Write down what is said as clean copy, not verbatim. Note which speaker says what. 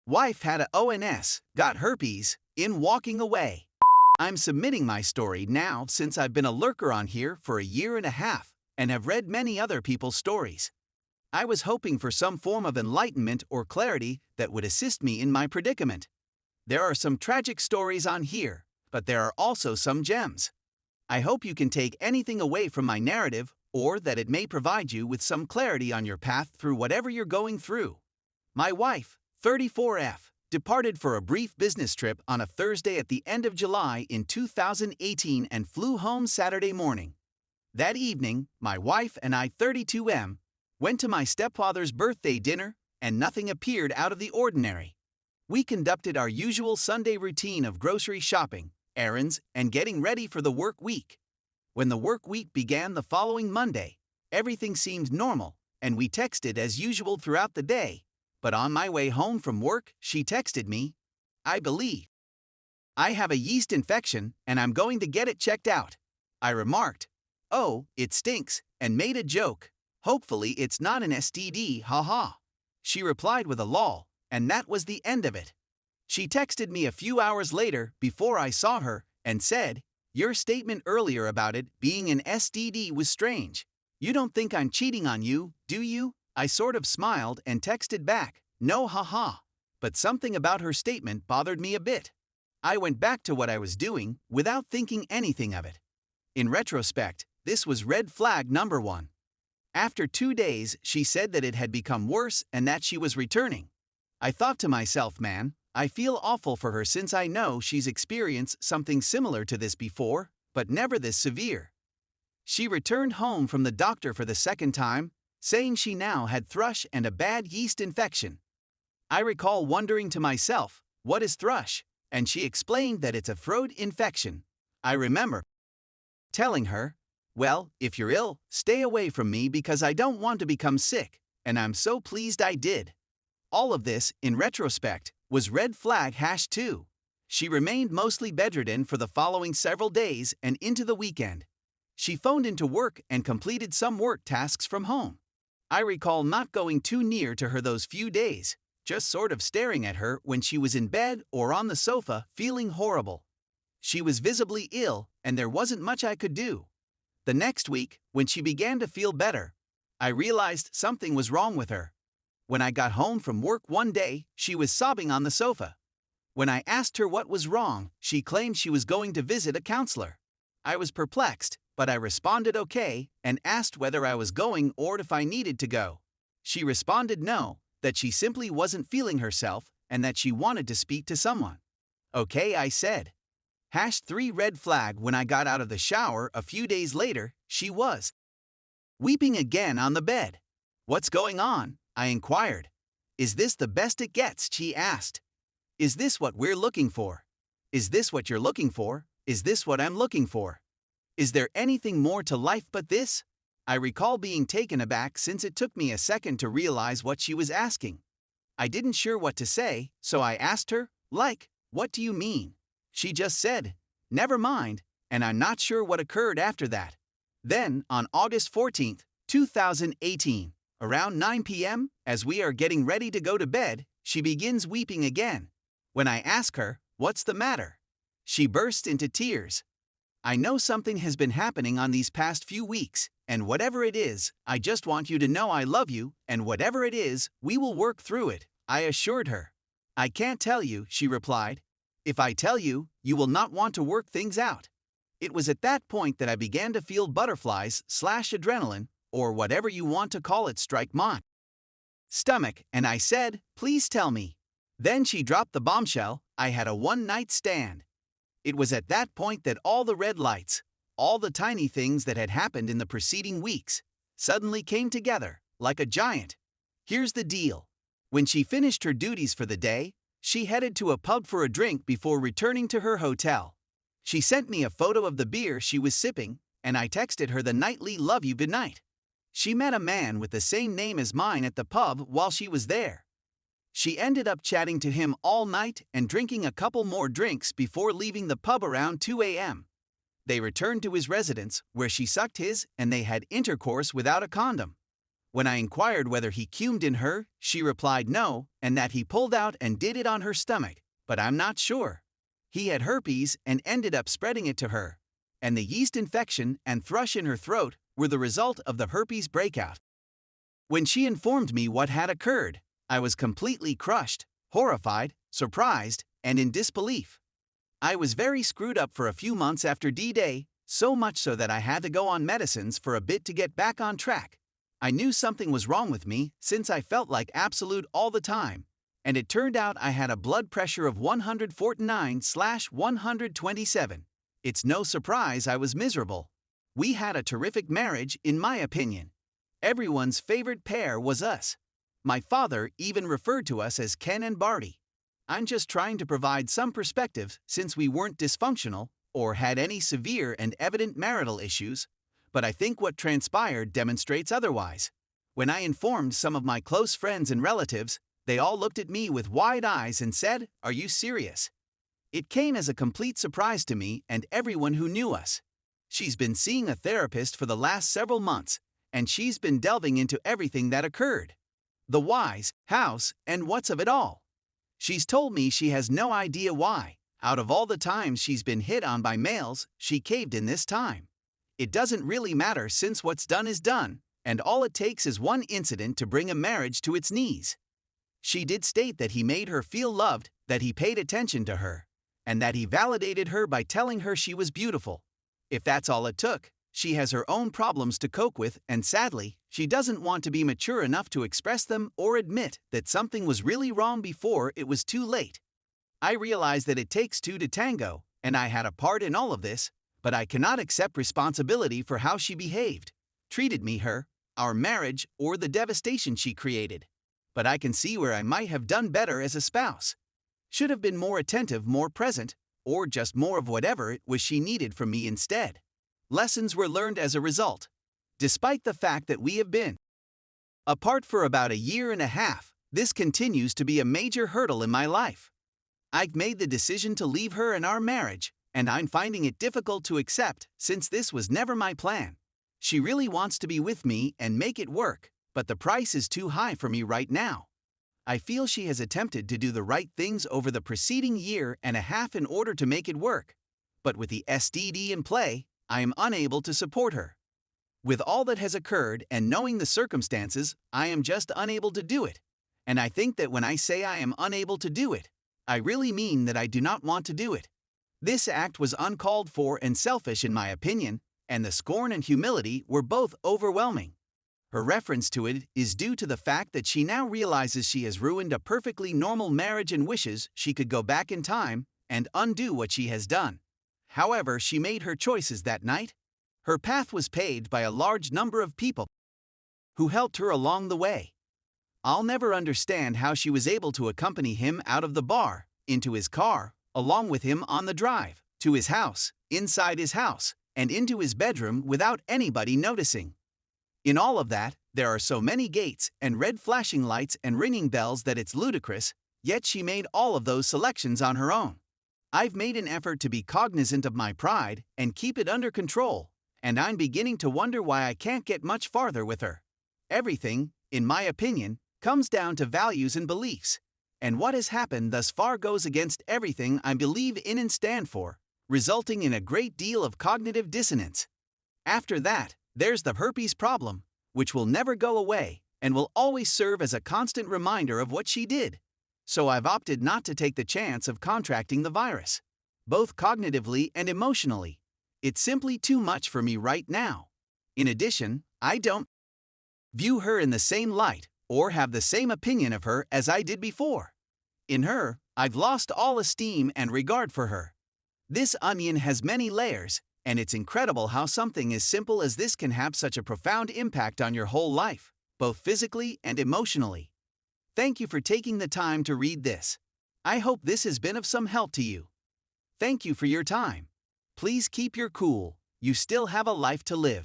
Speaker 1: Wife had a ONS, got herpes, in walking away. I'm submitting my story now since I've been a lurker on here for a year and a half and have read many other people's stories. I was hoping for some form of enlightenment or clarity that would assist me in my predicament. There are some tragic stories on here, but there are also some gems. I hope you can take anything away from my narrative or that it may provide you with some clarity on your path through whatever you're going through. My wife, 34F, departed for a brief business trip on a Thursday at the end of July in 2018 and flew home Saturday morning. That evening, my wife and I, 32M, went to my stepfather's birthday dinner, and nothing appeared out of the ordinary. We conducted our usual Sunday routine of grocery shopping, errands, and getting ready for the work week. When the work week began the following Monday, everything seemed normal, and we texted as usual throughout the day. But on my way home from work, she texted me, "I believe I have a yeast infection and I'm going to get it checked out." I remarked, "Oh, it stinks," and made a joke. "Hopefully it's not an STD, haha." She replied with a lol, and that was the end of it. She texted me a few hours later before I saw her and said, "Your statement earlier about it being an STD was strange. You don't think I'm cheating on you, do you?" I sort of smiled and texted back, "No, haha." But something about her statement bothered me a bit. I went back to what I was doing without thinking anything of it. In retrospect, this was red flag number 1. After 2 days, she said that it had become worse and that she was returning. I thought to myself, man, I feel awful for her since I know she's experienced something similar to this before, but never this severe. She returned home from the doctor for the second time, saying she now had thrush and a bad yeast infection. I recall wondering to myself, what is thrush? And she explained that it's a throat infection. I remember telling her, "Well, if you're ill, stay away from me because I don't want to become sick," and I'm so pleased I did. All of this, in retrospect, was red flag #2. She remained mostly bedridden for the following several days and into the weekend. She phoned into work and completed some work tasks from home. I recall not going too near to her those few days, just sort of staring at her when she was in bed or on the sofa feeling horrible. She was visibly ill and there wasn't much I could do. The next week, when she began to feel better, I realized something was wrong with her. When I got home from work one day, she was sobbing on the sofa. When I asked her what was wrong, she claimed she was going to visit a counselor. I was perplexed, but I responded okay and asked whether I was going or if I needed to go. She responded no, that she simply wasn't feeling herself and that she wanted to speak to someone. Okay, I said. #3 red flag. When I got out of the shower a few days later, she was weeping again on the bed. "What's going on?" I inquired. "Is this the best it gets?" she asked. "Is this what we're looking for? Is this what you're looking for? Is this what I'm looking for? Is there anything more to life but this?" I recall being taken aback since it took me a second to realize what she was asking. I didn't sure what to say, so I asked her, like, "What do you mean?" She just said, "Never mind," and I'm not sure what occurred after that. Then, on August 14th, 2018, around 9 p.m., as we are getting ready to go to bed, she begins weeping again. When I ask her, "What's the matter?" she bursts into tears. "I know something has been happening on these past few weeks, and whatever it is, I just want you to know I love you, and whatever it is, we will work through it," I assured her. "I can't tell you," she replied. "If I tell you, you will not want to work things out." It was at that point that I began to feel butterflies/adrenaline, or whatever you want to call it, strike my stomach, and I said, "Please tell me." Then she dropped the bombshell, I had a one-night stand. It was at that point that all the red lights, all the tiny things that had happened in the preceding weeks, suddenly came together, like a giant. Here's the deal. When she finished her duties for the day, she headed to a pub for a drink before returning to her hotel. She sent me a photo of the beer she was sipping, and I texted her the nightly "love you goodnight." She met a man with the same name as mine at the pub while she was there. She ended up chatting to him all night and drinking a couple more drinks before leaving the pub around 2 a.m. They returned to his residence, where she sucked his, and they had intercourse without a condom. When I inquired whether he cumed in her, she replied no, and that he pulled out and did it on her stomach, but I'm not sure. He had herpes and ended up spreading it to her, and the yeast infection and thrush in her throat were the result of the herpes breakout. When she informed me what had occurred, I was completely crushed, horrified, surprised, and in disbelief. I was very screwed up for a few months after D-Day, so much so that I had to go on medicines for a bit to get back on track. I knew something was wrong with me since I felt like absolute all the time, and it turned out I had a blood pressure of 149/127. It's no surprise I was miserable. We had a terrific marriage, in my opinion. Everyone's favorite pair was us. My father even referred to us as Ken and Barty. I'm just trying to provide some perspective since we weren't dysfunctional or had any severe and evident marital issues, but I think what transpired demonstrates otherwise. When I informed some of my close friends and relatives, they all looked at me with wide eyes and said, "Are you serious?" It came as a complete surprise to me and everyone who knew us. She's been seeing a therapist for the last several months, and she's been delving into everything that occurred. The whys, hows, and whats of it all. She's told me she has no idea why, out of all the times she's been hit on by males, she caved in this time. It doesn't really matter since what's done is done, and all it takes is one incident to bring a marriage to its knees. She did state that he made her feel loved, that he paid attention to her, and that he validated her by telling her she was beautiful. If that's all it took, she has her own problems to cope with, and sadly, she doesn't want to be mature enough to express them or admit that something was really wrong before it was too late. I realize that it takes two to tango, and I had a part in all of this, but I cannot accept responsibility for how she behaved, treated me, our marriage, or the devastation she created. But I can see where I might have done better as a spouse. Should have been more attentive, more present, or just more of whatever it was she needed from me instead. Lessons were learned as a result. Despite the fact that we have been apart for about a year and a half, this continues to be a major hurdle in my life. I've made the decision to leave her and our marriage, and I'm finding it difficult to accept since this was never my plan. She really wants to be with me and make it work, but the price is too high for me right now. I feel she has attempted to do the right things over the preceding year and a half in order to make it work, but with the STD in play, I am unable to support her. With all that has occurred and knowing the circumstances, I am just unable to do it. And I think that when I say I am unable to do it, I really mean that I do not want to do it. This act was uncalled for and selfish in my opinion, and the scorn and humility were both overwhelming. Her reference to it is due to the fact that she now realizes she has ruined a perfectly normal marriage and wishes she could go back in time and undo what she has done. However, she made her choices that night. Her path was paved by a large number of people who helped her along the way. I'll never understand how she was able to accompany him out of the bar, into his car, along with him on the drive, to his house, inside his house, and into his bedroom without anybody noticing. In all of that, there are so many gates and red flashing lights and ringing bells that it's ludicrous, yet she made all of those selections on her own. I've made an effort to be cognizant of my pride and keep it under control, and I'm beginning to wonder why I can't get much farther with her. Everything, in my opinion, comes down to values and beliefs, and what has happened thus far goes against everything I believe in and stand for, resulting in a great deal of cognitive dissonance. After that, there's the herpes problem, which will never go away and will always serve as a constant reminder of what she did. So I've opted not to take the chance of contracting the virus, both cognitively and emotionally. It's simply too much for me right now. In addition, I don't view her in the same light or have the same opinion of her as I did before. In her, I've lost all esteem and regard for her. This onion has many layers, and it's incredible how something as simple as this can have such a profound impact on your whole life, both physically and emotionally. Thank you for taking the time to read this. I hope this has been of some help to you. Thank you for your time. Please keep your cool. You still have a life to live.